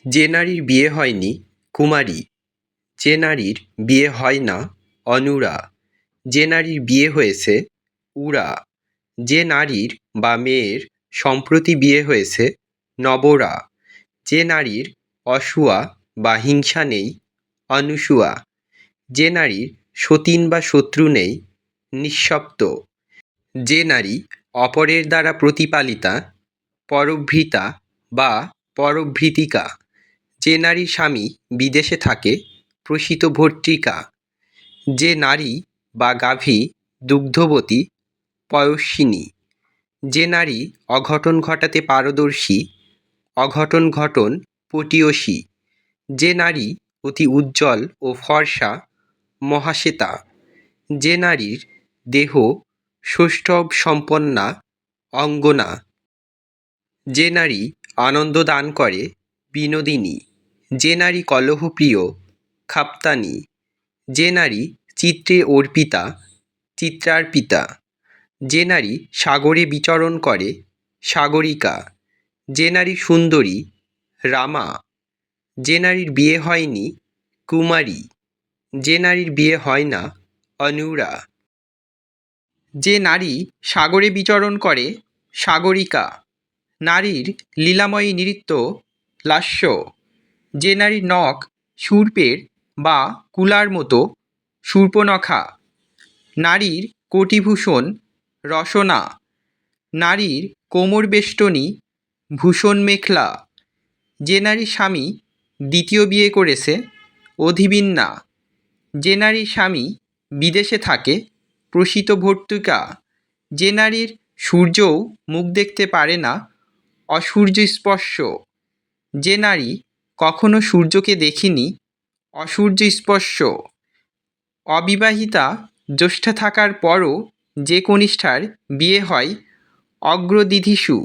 যে নারীর বিয়ে হয়নি কুমারী, যে নারীর বিয়ে হয় না অনুরা, যে নারীর বিয়ে হয়েছে উরা, যে নারীর বা মেয়ের সম্প্রতি বিয়ে হয়েছে নবরা, যে নারীর অসূয়া বা হিংসা নেই অনুসূয়া, যে নারীর সতীন বা শত্রু নেই নিঃশব্দ, যে নারী অপরের দ্বারা প্রতিপালিতা পরভৃতা বা পরভৃতিকা, যে নারীর স্বামী বিদেশে থাকে প্রসিত ভর্তৃকা, যে নারী বা গাভী দুগ্ধবতী পয়স্বিনী, যে নারী অঘটন ঘটাতে পারদর্শী অঘটন ঘটন পটীয়সী, যে নারী অতি উজ্জ্বল ও ফর্সা মহাশ্বেতা, যে নারীর দেহ সৌষ্ঠব সম্পন্না অঙ্গনা, যে নারী আনন্দ দান করে বিনোদিনী, যে নারী কলহপ্রিয় খাপ্তানি, যে নারী চিত্রে অর্পিতা চিত্রার্পিতা, যে নারী সাগরে বিচরণ করে সাগরিকা, যে নারী সুন্দরী রামা, যে নারীর বিয়ে হয়নি কুমারী, যে নারীর বিয়ে হয় না অনুরা, যে নারী সাগরে বিচরণ করে সাগরিকা, নারীর লীলাময়ী নৃত্য লাস্য, যে নারীর নখ শূর্পের বা কুলার মতো শূর্পণখা, নারীর কটিভূষণ রসনা, নারীর কোমরবেষ্টনী ভূষণ মেখলা, যে নারীর স্বামী দ্বিতীয় বিয়ে করেছে অধিবিন্যা, যে নারীর স্বামী বিদেশে থাকে প্রসিত ভর্তৃকা, যে নারীর সূর্যও মুখ দেখতে পারে না অসূর্যস্পর্শ, যে নারী কখনো সূর্যকে দেখেনি অসূর্যস্পর্শ, অবিবাহিতা জ্যেষ্ঠা থাকার পরও যে কনিষ্ঠার বিয়ে হয় অগ্রদিধিষু।